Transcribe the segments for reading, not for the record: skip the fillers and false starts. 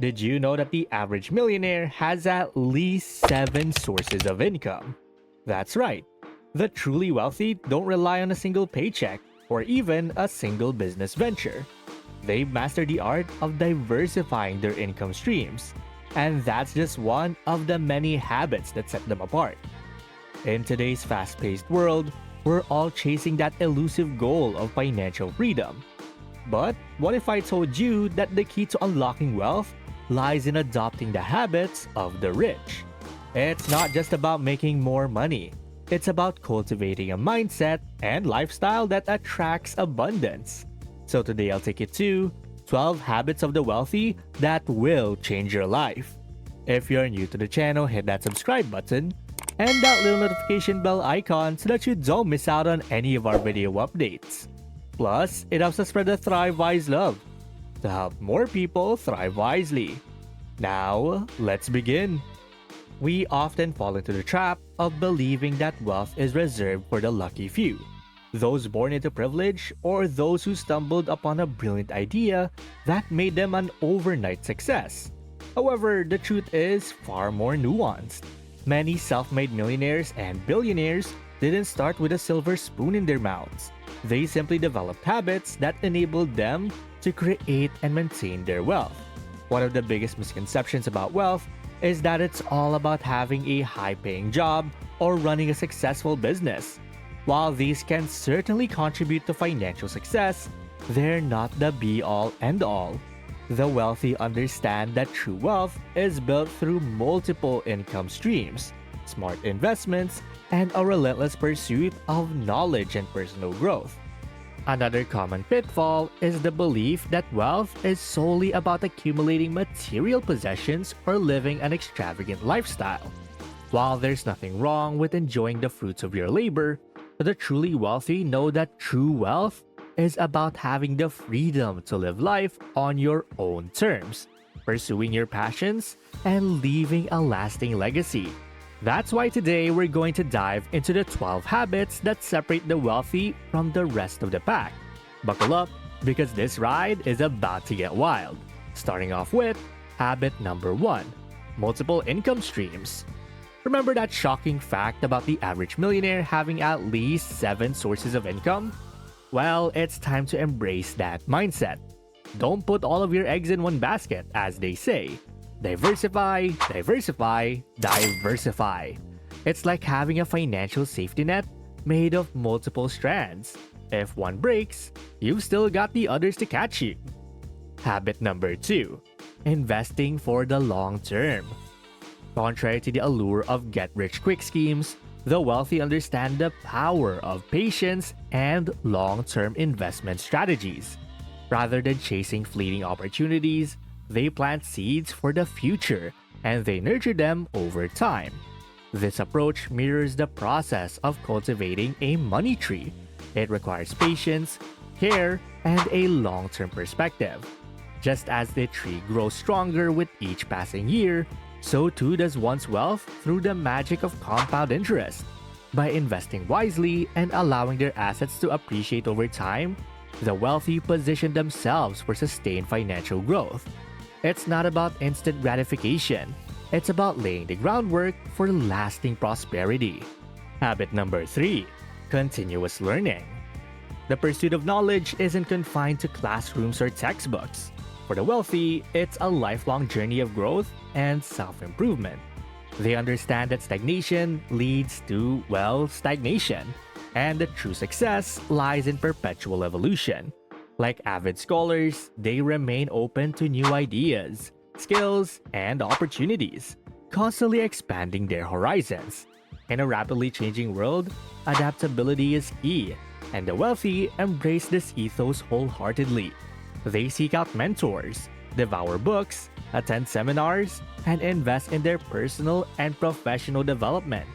Did you know that the average millionaire has at least 7 sources of income? That's right. The truly wealthy don't rely on a single paycheck or even a single business venture. They've mastered the art of diversifying their income streams, and that's just one of the many habits that set them apart. In today's fast-paced world, we're all chasing that elusive goal of financial freedom. But what if I told you that the key to unlocking wealth lies in adopting the habits of the rich? It's not just about making more money. It's about cultivating a mindset and lifestyle that attracts abundance. So today I'll take you to 12 habits of the wealthy that will change your life. If you're new to the channel, hit that subscribe button and that little notification bell icon so that you don't miss out on any of our video updates. Plus, it helps us spread the Thrive Wise love to help more people thrive wisely. Now, let's begin. We often fall into the trap of believing that wealth is reserved for the lucky few, those born into privilege or those who stumbled upon a brilliant idea that made them an overnight success. However, the truth is far more nuanced. Many self-made millionaires and billionaires didn't start with a silver spoon in their mouths. They simply developed habits that enabled them to create and maintain their wealth. One of the biggest misconceptions about wealth is that it's all about having a high-paying job or running a successful business. While these can certainly contribute to financial success, they're not the be-all end-all. The wealthy understand that true wealth is built through multiple income streams, smart investments, and a relentless pursuit of knowledge and personal growth. Another common pitfall is the belief that wealth is solely about accumulating material possessions or living an extravagant lifestyle. While there's nothing wrong with enjoying the fruits of your labor, the truly wealthy know that true wealth is about having the freedom to live life on your own terms, pursuing your passions, and leaving a lasting legacy. That's why today we're going to dive into the 12 habits that separate the wealthy from the rest of the pack. Buckle up, because this ride is about to get wild. Starting off with habit number 1, multiple income streams. Remember that shocking fact about the average millionaire having at least 7 sources of income? Well, it's time to embrace that mindset. Don't put all of your eggs in one basket, as they say. Diversify, diversify, diversify. It's like having a financial safety net made of multiple strands. If one breaks, you've still got the others to catch you. Habit number 2, investing for the long term. Contrary to the allure of get-rich-quick schemes, the wealthy understand the power of patience and long-term investment strategies. Rather than chasing fleeting opportunities, they plant seeds for the future and they nurture them over time. This approach mirrors the process of cultivating a money tree. It requires patience, care, and a long-term perspective. Just as the tree grows stronger with each passing year, so too does one's wealth through the magic of compound interest. By investing wisely and allowing their assets to appreciate over time, the wealthy position themselves for sustained financial growth. It's not about instant gratification. It's about laying the groundwork for lasting prosperity. Habit number 3, continuous learning. The pursuit of knowledge isn't confined to classrooms or textbooks. For the wealthy, it's a lifelong journey of growth and self-improvement. They understand that stagnation leads to, well, stagnation, and that true success lies in perpetual evolution. Like avid scholars, they remain open to new ideas, skills, and opportunities, constantly expanding their horizons. In a rapidly changing world, adaptability is key, and the wealthy embrace this ethos wholeheartedly. They seek out mentors, devour books, attend seminars, and invest in their personal and professional development.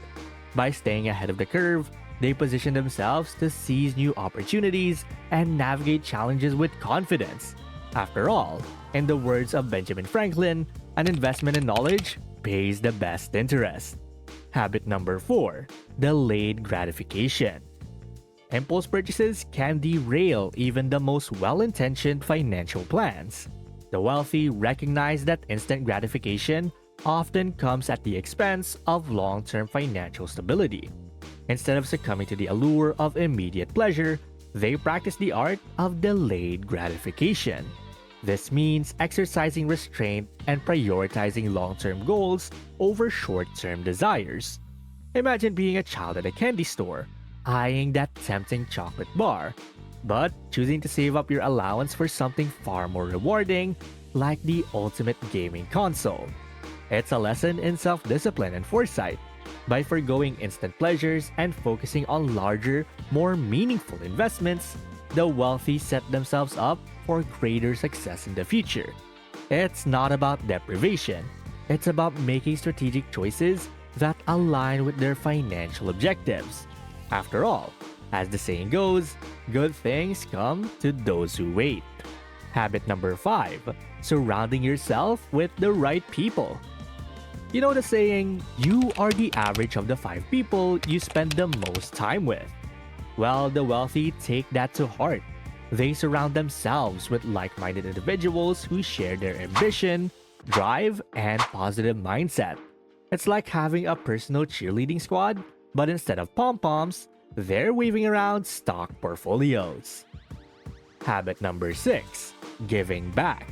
By staying ahead of the curve, they position themselves to seize new opportunities and navigate challenges with confidence. After all, in the words of Benjamin Franklin, an investment in knowledge pays the best interest. Habit number 4, delayed gratification. Impulse purchases can derail even the most well-intentioned financial plans. The wealthy recognize that instant gratification often comes at the expense of long-term financial stability. Instead of succumbing to the allure of immediate pleasure, they practice the art of delayed gratification. This means exercising restraint and prioritizing long-term goals over short-term desires. Imagine being a child at a candy store, eyeing that tempting chocolate bar, but choosing to save up your allowance for something far more rewarding, like the ultimate gaming console. It's a lesson in self-discipline and foresight. By foregoing instant pleasures and focusing on larger, more meaningful investments, the wealthy set themselves up for greater success in the future. It's not about deprivation, it's about making strategic choices that align with their financial objectives. After all, as the saying goes, good things come to those who wait. Habit number 5, surrounding yourself with the right people. You know the saying, you are the average of the 5 people you spend the most time with. Well, the wealthy take that to heart. They surround themselves with like-minded individuals who share their ambition, drive, and positive mindset. It's like having a personal cheerleading squad, but instead of pom-poms, they're waving around stock portfolios. Habit number 6, giving back.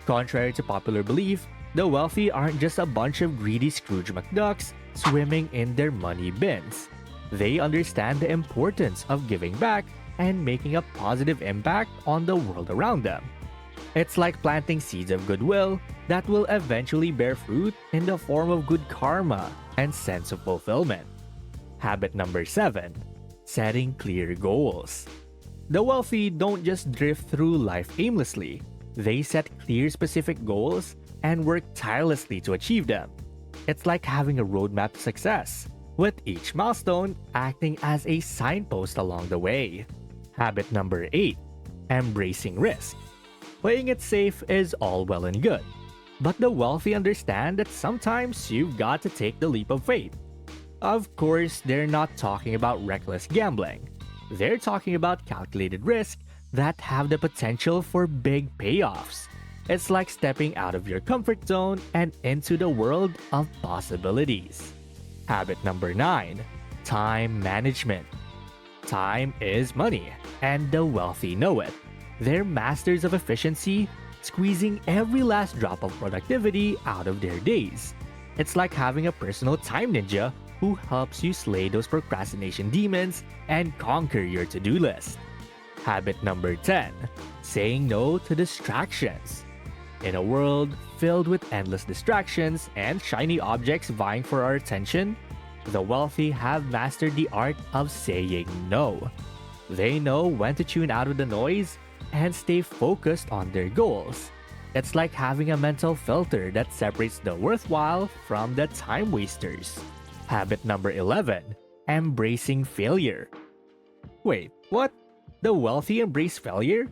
Contrary to popular belief, the wealthy aren't just a bunch of greedy Scrooge McDucks swimming in their money bins. They understand the importance of giving back and making a positive impact on the world around them. It's like planting seeds of goodwill that will eventually bear fruit in the form of good karma and sense of fulfillment. Habit number 7, setting clear goals. The wealthy don't just drift through life aimlessly. They set clear specific goals and work tirelessly to achieve them. It's like having a roadmap to success, with each milestone acting as a signpost along the way. Habit number 8, embracing risk. Playing it safe is all well and good, but the wealthy understand that sometimes you've got to take the leap of faith. Of course, they're not talking about reckless gambling. They're talking about calculated risk that have the potential for big payoffs. It's like stepping out of your comfort zone and into the world of possibilities. Habit number 9, time management. Time is money, and the wealthy know it. They're masters of efficiency, squeezing every last drop of productivity out of their days. It's like having a personal time ninja who helps you slay those procrastination demons and conquer your to-do list. Habit number 10, saying no to distractions. In a world filled with endless distractions and shiny objects vying for our attention, the wealthy have mastered the art of saying no. They know when to tune out of the noise and stay focused on their goals. It's like having a mental filter that separates the worthwhile from the time wasters. Habit number 11, embracing failure. Wait, what? The wealthy embrace failure?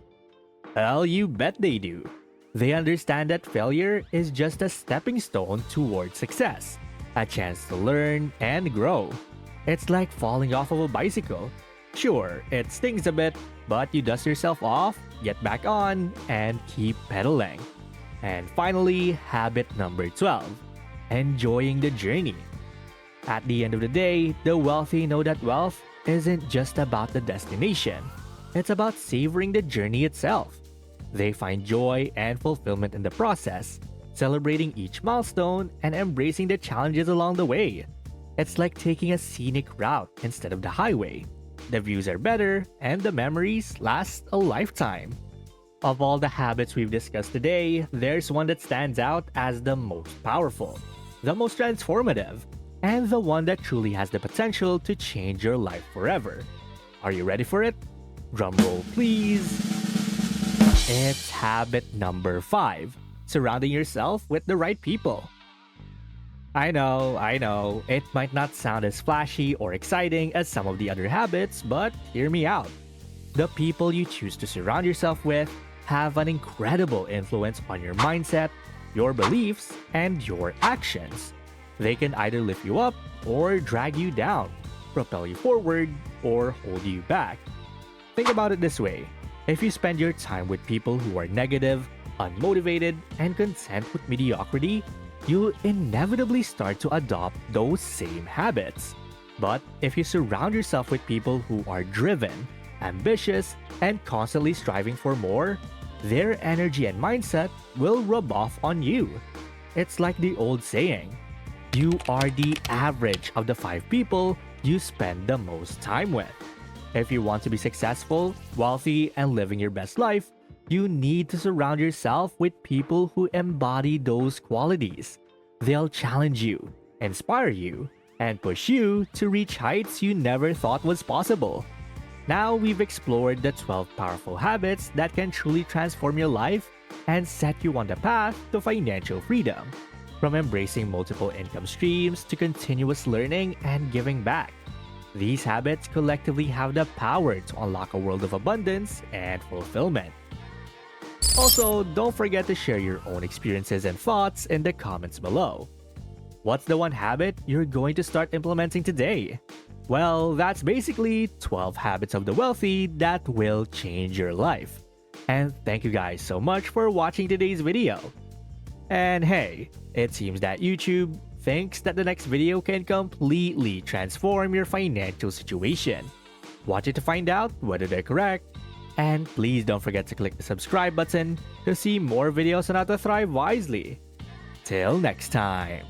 Well, you bet they do. They understand that failure is just a stepping stone toward success, a chance to learn and grow. It's like falling off of a bicycle. Sure, it stings a bit, but you dust yourself off, get back on, and keep pedaling. And finally, habit number 12, enjoying the journey. At the end of the day, the wealthy know that wealth isn't just about the destination. It's about savoring the journey itself. They find joy and fulfillment in the process, celebrating each milestone and embracing the challenges along the way. It's like taking a scenic route instead of the highway. The views are better and the memories last a lifetime. Of all the habits we've discussed today, there's one that stands out as the most powerful, the most transformative, and the one that truly has the potential to change your life forever. Are you ready for it? Drumroll please. It's habit number 5, surrounding yourself with the right people. I know, it might not sound as flashy or exciting as some of the other habits, but hear me out. The people you choose to surround yourself with have an incredible influence on your mindset, your beliefs, and your actions. They can either lift you up or drag you down, propel you forward, or hold you back. Think about it this way. If you spend your time with people who are negative, unmotivated, and content with mediocrity, you'll inevitably start to adopt those same habits. But if you surround yourself with people who are driven, ambitious, and constantly striving for more, their energy and mindset will rub off on you. It's like the old saying, you are the average of the 5 people you spend the most time with. If you want to be successful, wealthy, and living your best life, you need to surround yourself with people who embody those qualities. They'll challenge you, inspire you, and push you to reach heights you never thought was possible. Now we've explored the 12 powerful habits that can truly transform your life and set you on the path to financial freedom. From embracing multiple income streams to continuous learning and giving back. These habits collectively have the power to unlock a world of abundance and fulfillment. Also, don't forget to share your own experiences and thoughts in the comments below. What's the one habit you're going to start implementing today? Well, that's basically 12 habits of the wealthy that will change your life. And thank you guys so much for watching today's video. And hey, it seems that YouTube thinks that the next video can completely transform your financial situation. Watch it to find out whether they're correct. And please don't forget to click the subscribe button to see more videos on how to thrive wisely. Till next time.